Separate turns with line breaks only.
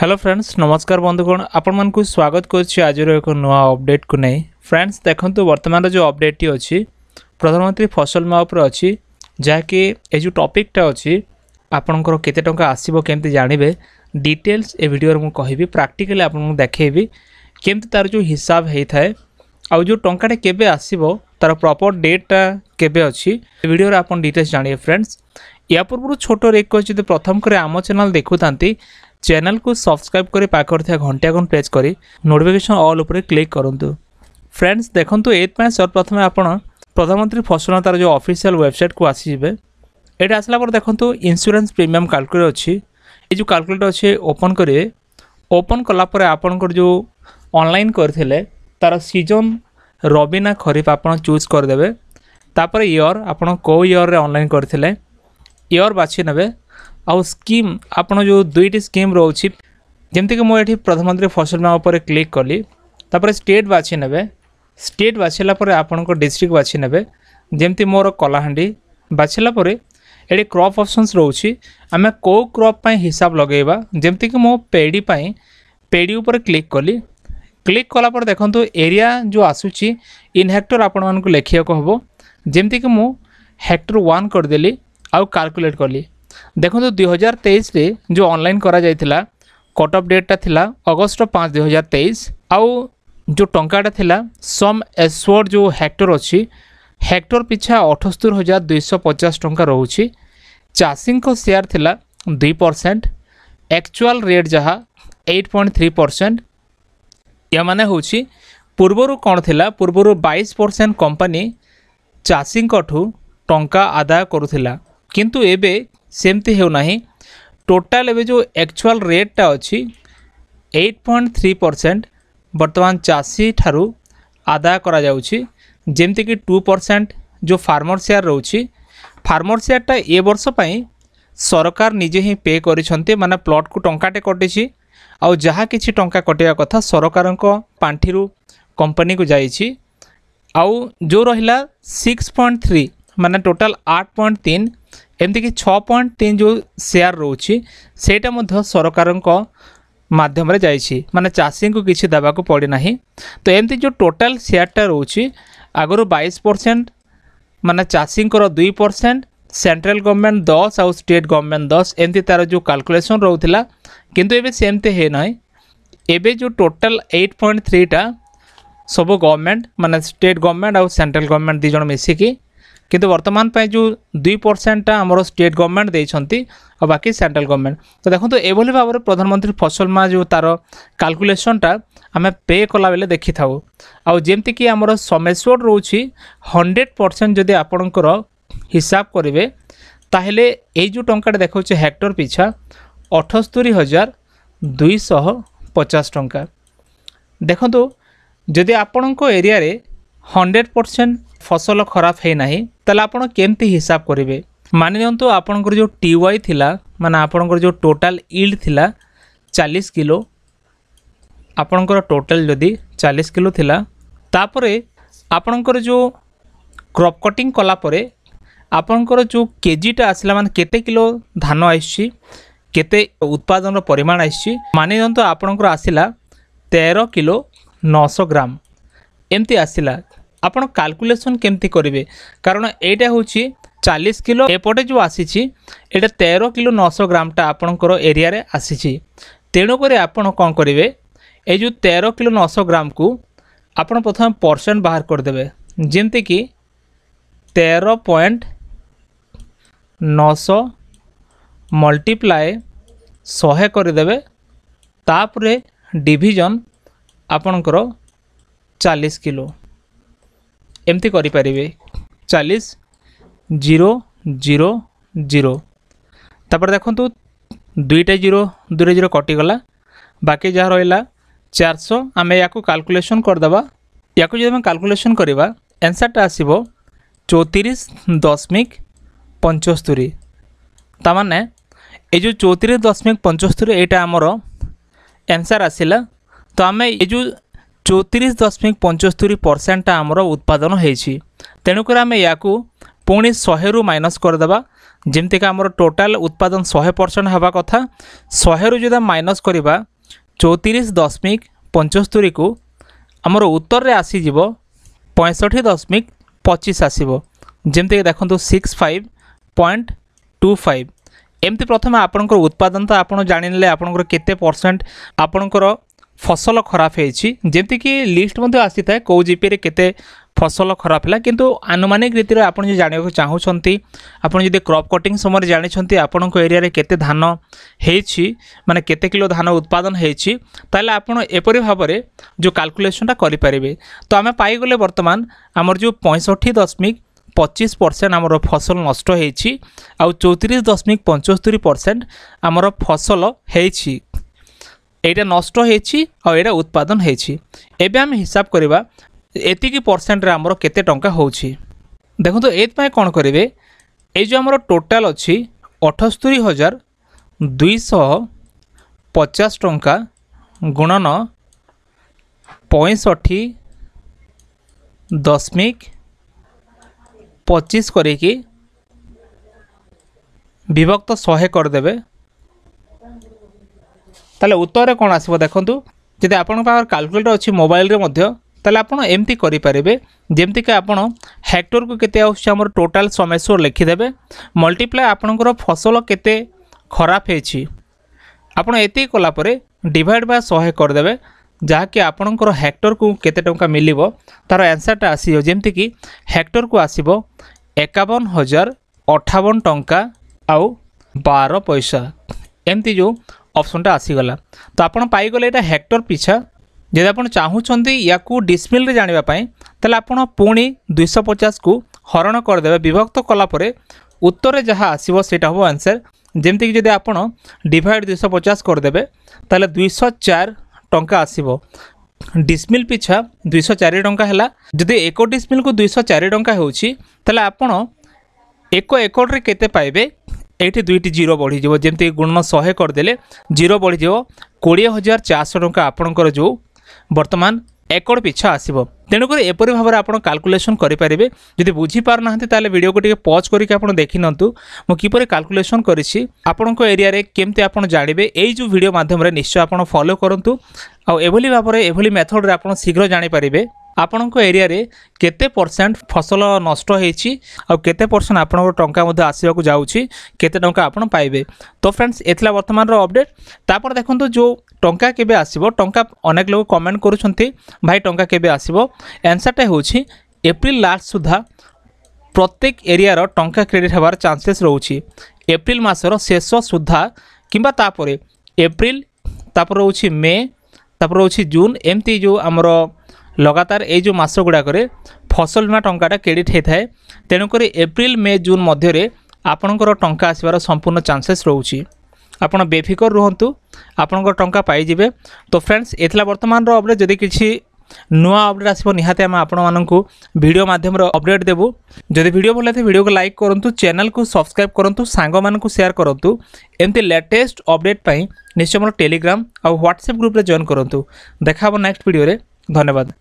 Hello friends नमस्कार बंधुगण आपण मन को स्वागत करछि आज एक नया अपडेट को नहीं। फ्रेंड्स देखंतु वर्तमान जो अपडेट अच्छी प्रधानमंत्री फसल बीमा उपर अच्छी जहाँकि ये जो टॉपिकटा अच्छी आपणकर केते टंका आसीबो केमती जानबे डिटेल्स ए वीडियो रे मु कहिबी प्रैक्टिकली आपन देखेबी केमती तार जो हिसाब हेई थाए आ जो टंकाटा केबे आसीबो तार प्रॉपर डेटटा केबे अच्छी वीडियो रे आपन डिटेल्स जानिए। फ्रेंड्स या पूर्व छोट रिक्वेस्ट यदि प्रथम करे आम चैनल देखुथांती चैनल को सब्सक्राइब करी पाखर था घंटे आइकन प्रेस करी नोटिफिकेशन ऑल ऊपर क्लिक करंतु। फ्रेंड्स देखंतु एथपाय सर्वप्रथम आपण प्रधानमंत्री फसल तार जो ऑफिशियल वेबसाइट को आसी जिवे एटा आसला पर देखंतु इंश्योरेंस प्रीमियम कैलकुलेटर अच्छी ये जो कैलकुलेटर अच्छे ओपन करेंगे। ओपन कला पर आपनकर जो ऑनलाइन करथिले तार सीजन रबी ना खरीफ आपन चूज कर देबे तापर ईयर आपन को ईयर रे ऑनलाइन करथिले ईयर बाछि नेबे आउ स्कीम आपन जो दुईटी स्कीम रोची जमती कि मुझे प्रधानमंत्री फसल बीमा पर क्लिक कली तापर स्टेट बाछि नेबे स्टेट बाछिला पर आपन को डिस्ट्रिक्ट बाछि नेबे जमती मोर कलाहांडी बाछिला पर एडी क्रॉप ऑप्शंस रोची आमे को क्रॉप पय हिसाब लगेबा जमती कि मो पेडी पय पेडी ऊपर क्लिक कली क्लिक कला पर देखंतु एरिया जो आसुची इन हेक्टर आपन मन को लेखिया को हबो जमती कि मो हेक्टर 1 कर देली आउ कैलकुलेट कली। देखो 2023 रे जो ऑनलाइन करा जाइथिला कट ऑफ डेटा थिला अगस्त 5 2023 आउ जो टंकाटा थिला सम एसवर्ड जो हेक्टर अच्छी हेक्टर पिछा 78,250 टंका रोची चाषी को शेयर थिला 2% एक्चुअल रेट जहा 8.3% या माने होची पूर्वरु कोन थिला पूर्वरु 22% कंपनी चाषी ठू टंका आदाय करुथिला किंतु एबे सेमती हो नहीं टोटाल एवं जो एक्चुअल रेटा अच्छी 8.3% बर्तमान चाषी ठारू आदाय करा जाउछि जेमती कि 2% जो फार्मर शेयर रोची फार्मर शेयरटा ए वर्ष पई सरकार निजे ही पे करिसंते माने प्लॉट को टंकाटे कटिछि आउ जहा किछि टंका कटिया कथा सरकारको पांठीरू कंपनी को जाइछि आउ जो रहिला 6.3 माने टोटाल 8.3 एमती कि 6.3 जो शेयर रोची सेटा मध्य सरकार माध्यम रे जाइछि माने चाषी को किछि देबा को पड़े नाही। तो एमती जो टोटाल शेयरटा रोची आगरो 22% माने चाषी को 2% सेंट्रल गवर्नमेंट 10 आउ स्टेट गवर्नमेंट 10 एमती तार जो कैलकुलेशन रोथिला किंतु एबे सेमते हे नाही एबे जो टोटाल 8.3 टा सब गवर्नमेंट माने स्टेट गवर्नमेंट आउ सेंट्रल गवर्नमेंट दी जण मिसिकी किंतु वर्तमान पे जो 2% आमर स्टेट गवर्नमेंट देइछंती और बाकी सेंट्रल गवर्नमेंट। तो देखो एभली भाव में प्रधानमंत्री फसल बीमा जो तार कैलकुलेशनटा आम पे कला बेले देखि थाउ आउ जेमती कि आमर समेश्वर रोची 100% जदि आपणकर हिसाब करेंगे ताहले ए जो टंका देखा हेक्टर पिछा 78,250 टंका। देखो जदि आपण एरिया रे 100% फसल खराब है ना ताले आपण केमती हिसाब करेंगे मानि नियंतु आपणकर जो टीवाई थिला माने आपणकर जो टोटाल यील्ड थिला 40 किलो आपणकर टोटाल जदि 40 किलो थिला तापरे आपणकर जो क्रॉप कटिंग कला परे आपणकर जो केजीटा आसला माने केते किलो धान आइछि केते उत्पादन परिमाण आइछि मानि नियंतु आपणकर आसिला 13 किलो 900 ग्राम एमती आसिला आपण कैलकुलेशन केमती करेंगे कारण एटा होची 40 किलो एपटे जो आसीची एटा 13 किलो 900 ग्रामटा आपणकर एरिया रे आसीची तेणुक आपण कौन करेंगे ए जो 13 किलो 900 ग्राम को आपण प्रथम परसेंट बाहर करदेवे जेमती कि 13.900 मल्टीप्लाए 100 करदेवे तापरे डिविजन आपणकर 40 किलो एमती करि परिबे 40,000 तापर देखंतु दुईटा 0 कटिगला बाकी जहाँ रहा 400 आम या कैलकुलेशन करदे या जब कैलकुलेशन करवा आंसरटा आसब 34.75 तामाने ये जो 34.75 यहाँ आमर आंसर आसला। तो आम ये जो 34.75% आमर उत्पादन होती तेणुक आम या पुणी 100 रु माइनस करदे जमतीक आमर टोटाल उत्पादन 100% हवा कथा 100 रु जो माइनस करवा 34.75 को आमर उत्तर रे आसीज 65.25 आसब जमतीक देखो 65.25 एमती प्रथम आपणकर उत्पादन तो आप जानिले आपणकर केते परसेंट आपणकर फसल खराब होती कि लिस्ट आसी था कौ जीपी रे केते फसल खराब है किंतु आनुमानिक रीति आप जानवा चाहूँगी आपड़ जब क्रॉप कटिंग समय जानते आपण एरिया रे केते धान होती माने केते किलो धान उत्पादन होती ताले आपण एपरी भाव में जो कैलकुलेशनटा करें तो आम पाईगले बर्तमान आमर जो 65.25% आमर फसल नष्ट होती आउ 34.75% आमर फसल होती एटा नष्ट होती आउटा उत्पादन होती एबे आम हिसाब करवा एतिकी परसेंट रे आमर केते टंका होची देखो तो एत कौन करेंगे ये जो आमर टोटाल अच्छी 78,250 टंका गुणन 65.25 करिकी विभक्त 100 करदेवे ताले उत्तर कौन आसो देखु जब आपण कैलकुलेटर अच्छी मोबाइल रे मध्य ताले आपण एमती करि परिबे जेमती कि आपण हेक्टर को केते आउछ हमर टोटाल समेश्वर लिखिदेबे मल्टीप्लाई आपणकर फसल केते खराब हेछि आपण एती कला परे डिवाइड बाय 100 करदेबे जहाँकि आपणकर हेक्टर को केते टंका मिलिबो तार आंसरटा आसीयो जेमती कि हेक्टर को आसीबो 51,058 टंका आउ 12 पैसा एमती जो ऑप्शनटा आसीगला तो आपण पाईगले एटा हेक्टर पिछा जब आप चाहूँगी या डिस्मिल रे जानिबा पई ताले आपण पुणी 250 को हरण करदेवे विभक्त कलापर उत्तर जहाँ आसीबो सेटा हो आंसर जेमती कि जदि आपण डिवाइड 250 करदेवे ताले 204 टंका आसीबो डिस्मिल पिछा 204 टंका है जदि एक डिस्मिल को 204 टंका होउछि ताले आपण एक एकड़ रे केते पाइबे एठी दुईटी जीरो बढ़ी जमती गुणन 100 करदेले जीरो बढ़ी 20,400 टंका आपणकर जो वर्तमान एकड़ पिछा आसब तेणुक एपरी भाव में आप कैलकुलेशन करेंगे जब बुझीपारना ताले वीडियो को पॉज करके आप देखी नंतु मु किपर कैलकुलेशन करिछि आपणको एरिया रे केमती आप जानबे एई जो वीडियो माध्यम रे निश्चय आप फॉलो करंतु आ एभली भाव में एभली मेथड रे आप शीघ्र जानि पारिबे आपणको एरिया रे केते परसेंट फसल नष्ट होईछि आ केते परसेंट आपणको टंका मध्ये आसीबाकू जाउछि केते टंका आपण पाइबे। तो फ्रेंड्स एथला वर्तमान रो अपडेट तापर देखंतु जो टंका केबे आसीबो टंका अनेक लोग कमेंट करूछंती भाई टंका केबे आसीबो आंसरटा होछि एप्रिल लास्ट सुधा प्रत्येक एरिया रो टंका क्रेडिट होबार चांसेस रहउछि एप्रिल मासर शेष सुधा किंबा तापरे एप्रिल तापर रहउछि मे तापर रहउछि जून एमती जो हमर लगातार ये जो मास गुड़ाक फसल बीमा टंकाटा क्रेडिट होता है तेणुक एप्रिल मे जून मध्य आपणकर टंका आसबार संपूर्ण चांसेस रोचे आपण बेफिकर रुहतु आपणकर टंका पाइबे। तो फ्रेंड्स एथला वर्तमान अपडेट जदि किसी नुआ अपडेट आसो निहाती आम आपण मानक वीडियो माध्यम अपडेट देबू जदि वीडियो भल लगे वीडियो को लाइक करूँ चैनल को सब्सक्राइब करूँ सांग मानक शेयर करूँ एमती लेटेस्ट अपडेट पाई निश्चय मोर टेलीग्राम और व्हाट्सएप ग्रुप रे जॉइन करूँ देखा नेक्स्ट वीडियो रे धन्यवाद।